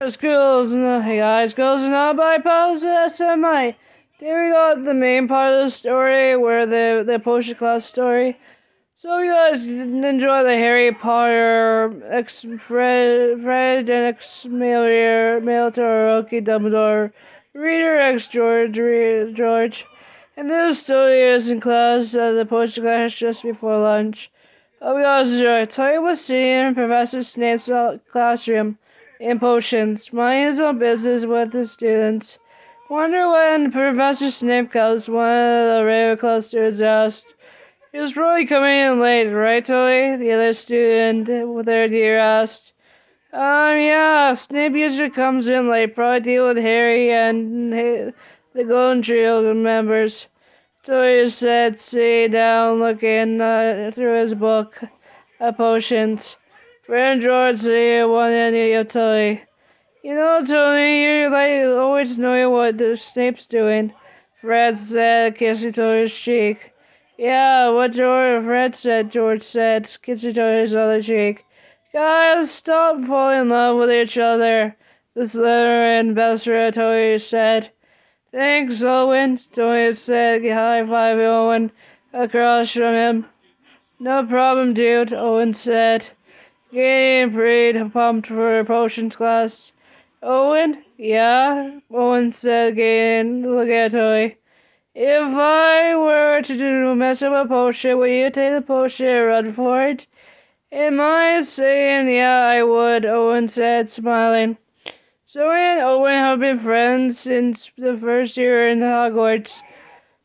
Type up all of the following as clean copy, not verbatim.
Hey guys, girls, and now by Palace SMI. There we got the main part of the story, where the potion class story. So you guys enjoy the Harry Potter X Fred and X Male Todoroki Dumbledore Reader X George. And this story is in class the potion class just before lunch. Hope you guys enjoy. Toy was sitting in Professor Snape's classroom in potions, minding his own business with the students. Wonder when Professor Snape comes, one of the ravenclaw students asked. He was probably coming in late, right, Toy? The other student with their dear asked. Yeah, Snape usually comes in late, probably deal with Harry and the Golden Trio members. Toy said, sitting down, looking through his book of potions. Friend George said, one end of Toy. You know, Tony, you're like always knowing what the Snape's doing. Fred said, kissing Toy's cheek. Yeah, what Fred said, George said, kissing Toy's other cheek. Guys, stop falling in love with each other, the Slytherin best friend Toy said. Thanks, Owen, Tony said, high-fiving Owen across from him. No problem, dude, Owen said, getting pretty pumped for potions class. Owen? Yeah? Owen said, looking at Toy. If I were to mess up a potion, would you take the potion and run for it? Am I saying, yeah, I would, Owen said, smiling. Zoe and Owen have been friends since the first year in Hogwarts.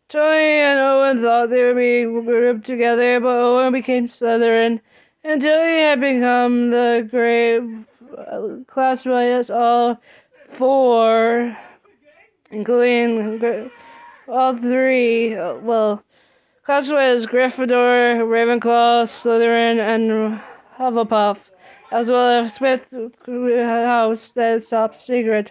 Tony and Owen thought they would be grouped together, but Owen became Slytherin, and Tony had become the great classmate as all four, including all three, classmate as Gryffindor, Ravenclaw, Slytherin, and Hufflepuff, as well as Smith House, that top secret.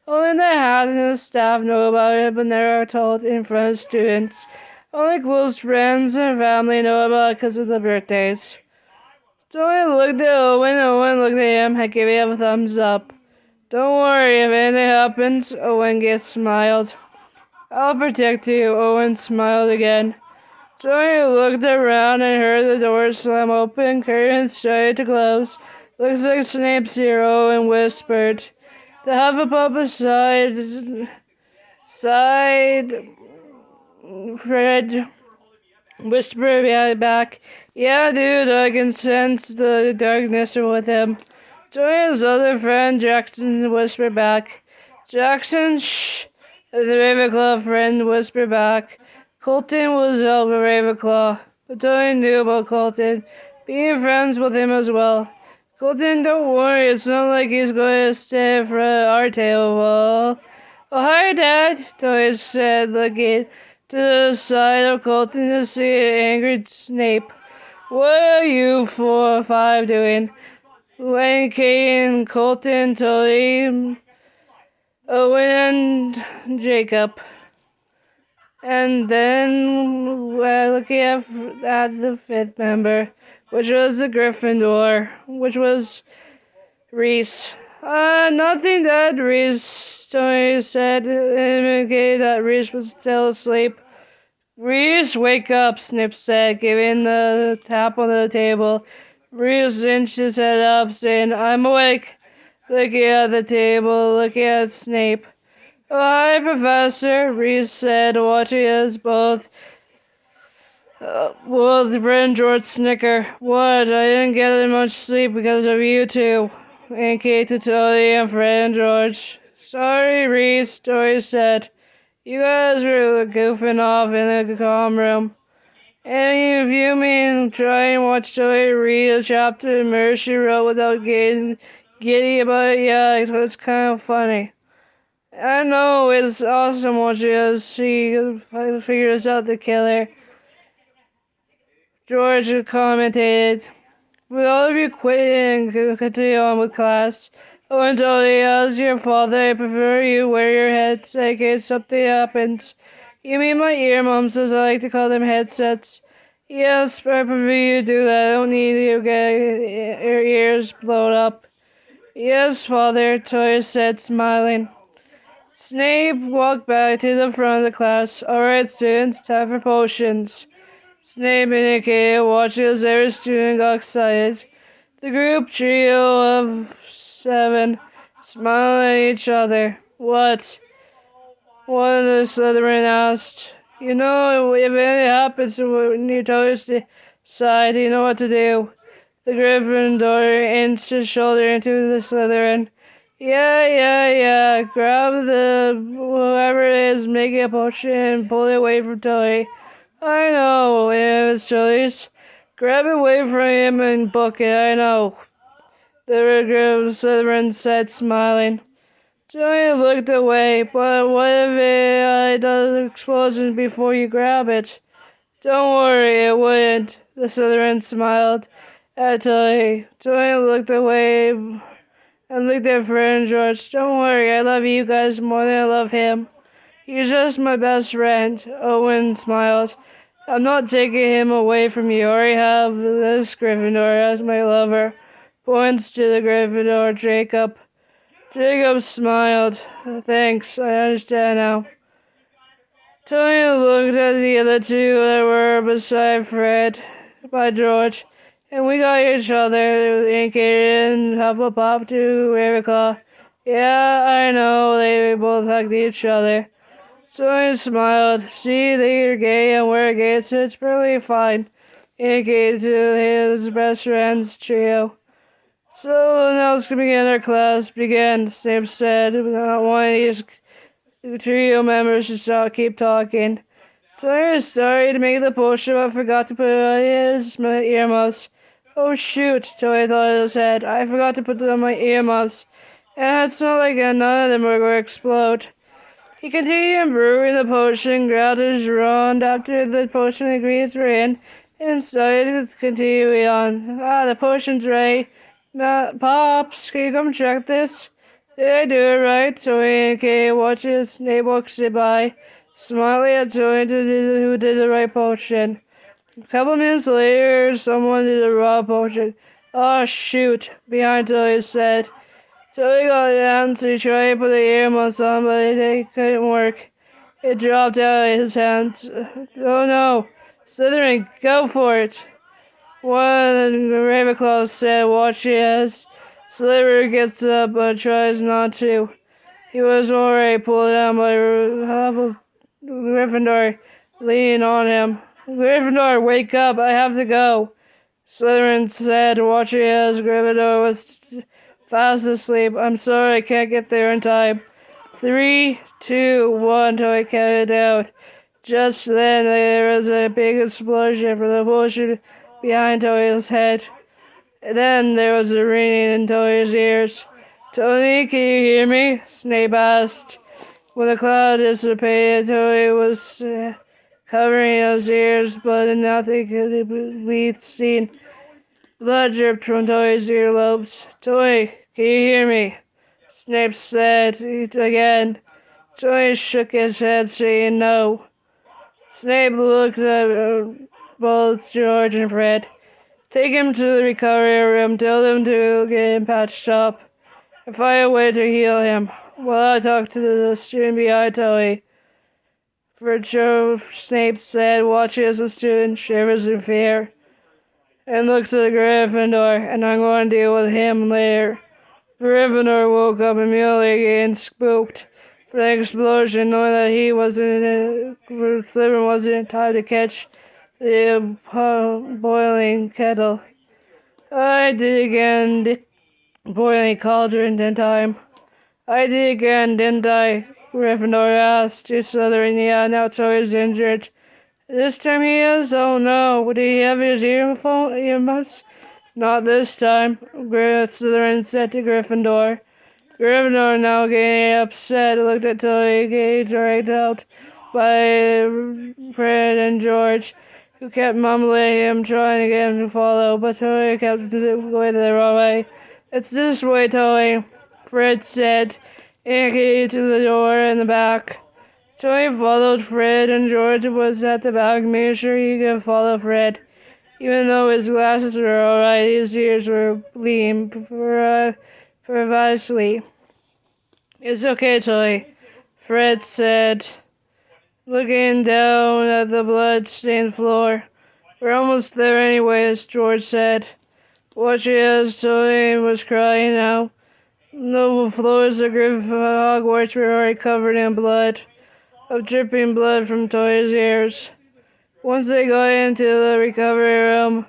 Only the hat and the staff know about it, but never told in front of students. Only close friends and family know about it because of the birthdays. Tony looked at Owen looked at him and gave him a thumbs up. Don't worry, if anything happens, Owen smiled. I'll protect you, Owen smiled again. Tony looked around and heard the door slam open, curtains started to close. Looks like Snape's here, Owen whispered. The Hufflepuff sighed. Fred whispered back. Yeah, dude, I can sense the darkness with him. Tony's other friend, Jackson, whispered back. Jackson, shh. The Ravenclaw friend whispered back. Colton was help with Ravenclaw, but Tony knew about Colton, being friends with him as well. Colton, don't worry, it's not like he's going to stay for our table. Oh, hi, Dad, Tony said, looking to the side of Colton to see an angry Snape. What are you 4 or 5 doing? When Kate and Colton, Tony, Owen, and Jacob. And then we're looking at the 5th member, which was the Gryffindor, which was Reese. Nothing, Dad, Reese, Tony said, indicating that Reese was still asleep. Reese, wake up, Snape said, giving the tap on the table. Reese inched his head up, saying, I'm awake. Looking at the table, looking at Snape. Oh, hi, Professor, Reese said, watching us both. Fred and George snicker. What? I didn't get much sleep because of you two. And Kate to Tony and Fred and George. Sorry, Reese, Tori said. You guys were goofing off in the comm room. And if you mean try and watch Tori read a chapter in Murder, she wrote without getting giddy about it, yeah, it's kind of funny. I know, it's awesome watching as she figures out the killer. George commented, with all of you quitting and continue on with class, Owen told you, as your father, I prefer you wear your headset in case something happens. You mean my ear, Mom says I like to call them headsets. Yes, I prefer you do that. I don't need you to get your ears blown up. Yes, father, Toy said, smiling. Snape walked back to the front of the class. Alright, students, time for potions. Snape indicated, watching as every student got excited. The group trio of 7 smiled at each other. What? One of the Slytherin asked. You know, if anything happens when you toast side, you know what to do. The Gryffindor inched his shoulder into the Slytherin. Yeah. Grab the whoever it is making a potion and pull it away from Toy. I know, Miss Chili's. Grab it away from him and book it, I know. The Slytherin said, smiling. Joey looked away, but what if it does an explosion before you grab it? Don't worry, it wouldn't. The Slytherin smiled at Joey. Joey looked away and looked at Fred and George. Don't worry, I love you guys more than I love him. He's just my best friend. Owen smiled. I'm not taking him away from you. I already have this Gryffindor as my lover. Points to the Gryffindor, Jacob. Jacob smiled. Thanks, I understand now. Tony looked at the other two that were beside Fred, by George, and we got each other, indicated in Hufflepuff to Ravenclaw. Yeah, I know, they both hugged each other. Tony smiled. See, they're gay and we're gay, so it's perfectly fine, indicated to his best friends trio. So now let's begin our class. Begin, Snape said. Not one of these trio members should keep talking. Tony was sorry to make the potion, but forgot to put on his earmuffs. Oh shoot, Tony thought in his head. I forgot to put them on my earmuffs. And it's not like none of them were going to explode. He continued brewing the potion, grabbed his wand after the potion ingredients were in, and started to continue on. The potion's ready. Pops, can you come check this? Did I do it right? Tony and Kay watches Snape walks by, smiling at Tony who did the right potion. A couple minutes later, someone did a raw potion. Oh shoot, behind Tony said. Tony got down to try to put the earmuffs on, but they couldn't work. It dropped out of his hands. Oh no, Slytherin, go for it. One of the Ravenclaws said, watching as Slytherin gets up but tries not to. He was already pulled down by Gryffindor leaning on him. Gryffindor, wake up, I have to go. Slytherin said, watching as Gryffindor was fast asleep. I'm sorry, I can't get there in time. 3, 2, 1, Toy counted out. Just then there was a big explosion from the potion behind Toy's head. And then there was a ringing in Toy's ears. Tony, can you hear me? Snape asked. When the cloud dissipated, Toy was covering his ears, but nothing could be seen. Blood dripped from Toy's earlobes. Toy, can you hear me? Snape said again. Toy shook his head, saying no. Snape looked at both George and Fred. Take him to the recovery room. Tell them to get him patched up. And find a way to heal him. While I talk to the student behind Toy. For Joe, Snape said, watching as the student shivers in fear. And looks at Gryffindor, and I'm going to deal with him later. Gryffindor woke up immediately getting spooked for the explosion, knowing that he Slytherin wasn't in time to catch the boiling kettle. I did again, boiling cauldron in time. I did again, didn't I? Gryffindor asked to Slytherin. Yeah, now Toy's injured. This time he is? Oh no, did he have his earmuffs? Not this time, Slytherin said to Gryffindor. Gryffindor, now getting upset, looked at Toy, getting dragged out by Fred and George, who kept mumbling him, trying to get him to follow, but Toy kept going the wrong way. It's this way, Toy, Fred said, indicating to the door in the back. Toy followed Fred, and George was at the back, making sure he could follow Fred. Even though his glasses were alright, his ears were bleeding. for Weasley. It's okay, Tully, Fred said, looking down at the blood-stained floor. We're almost there anyways, George said, watching as Tully was crying now. The floors of Hogwarts were already covered in blood, of dripping blood from Tully's ears. Once they got into the recovery room,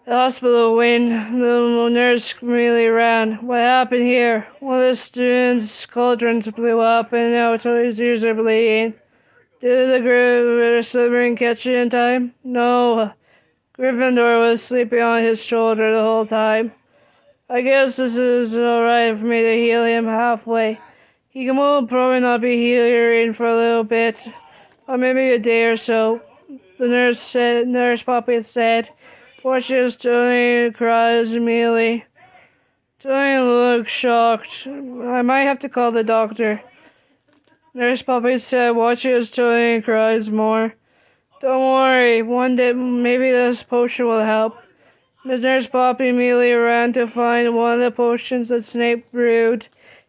the hospital wing, the nurse immediately ran. What happened here? One of the students' cauldrons blew up, and now Tully's ears are bleeding. Did the Slytherin catch it in time? No. Gryffindor was sleeping on his shoulder the whole time. I guess this is alright for me to heal him halfway. He will probably not be healing for a little bit, or maybe a day or so. The Nurse Poppy said, watches Tony cries immediately. Tony looked shocked. I might have to call the doctor. Nurse Poppy said, watches Tony cries more. Don't worry, one day maybe this potion will help. Miss Nurse Poppy immediately ran to find one of the potions that Snape brewed,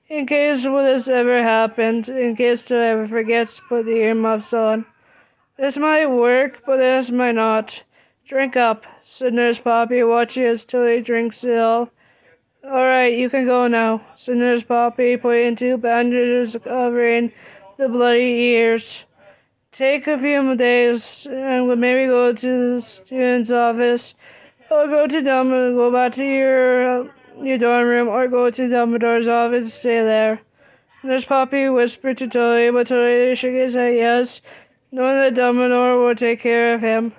in case this ever happened, in case Tony ever forgets to put the earmuffs on. This might work, but this might not. Drink up, said Nurse Poppy, watching as Tilly drinks it all. Alright, you can go now, said Nurse Poppy, pointing to bandages covering the bloody ears. Take a few days, and we'll maybe go to the student's office, or go back to your dorm room, or go to Dumbledore's office and stay there. Nurse Poppy whispered to Tilly, but Tilly shook his head yes, knowing that Dumbledore will take care of him.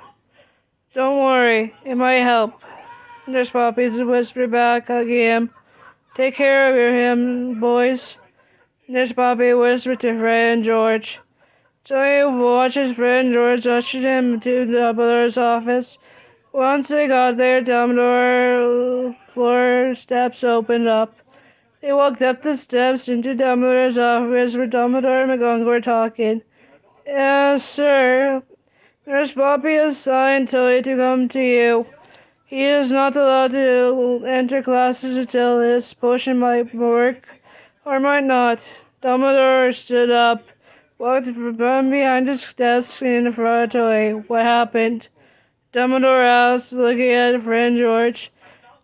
Don't worry, it might help. Nurse Poppy whispered back, hugging him. Take care of him, boys. Nurse Poppy whispered to Fred and George. Tony watches Fred and George usher him to Dumbledore's office. Once they got there, Dumbledore floor steps opened up. They walked up the steps into Dumbledore's office where Dumbledore and McGonagall were talking. Yes, sir. Nurse Poppy assigned Tully to come to you. He is not allowed to enter classes until his potion might work, or might not. Dumbledore stood up, walked from behind his desk in front of Tully. What happened? Dumbledore asked, looking at friend George.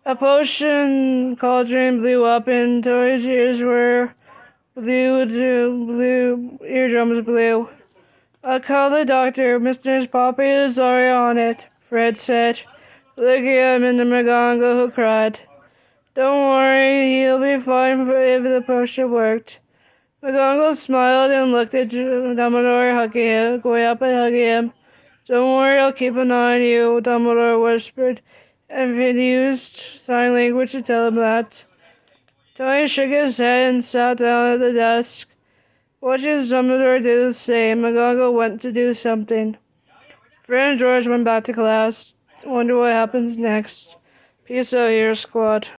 A potion cauldron blew up, and Tully's ears were eardrums blew. I'll call the doctor. Mr. Poppy is already on it, Fred said, looking at Mr. McGonagall, who cried. Don't worry, he'll be fine if the potion worked. McGonagall smiled and looked at Dumbledore, going up and hugging him. Don't worry, I'll keep an eye on you, Dumbledore whispered, and used sign language to tell him that. Tony shook his head and sat down at the desk. Watching Dumbledore do the same, McGonagall went to do something. Fred and George went back to class. Wonder what happens next. Peace out here, squad.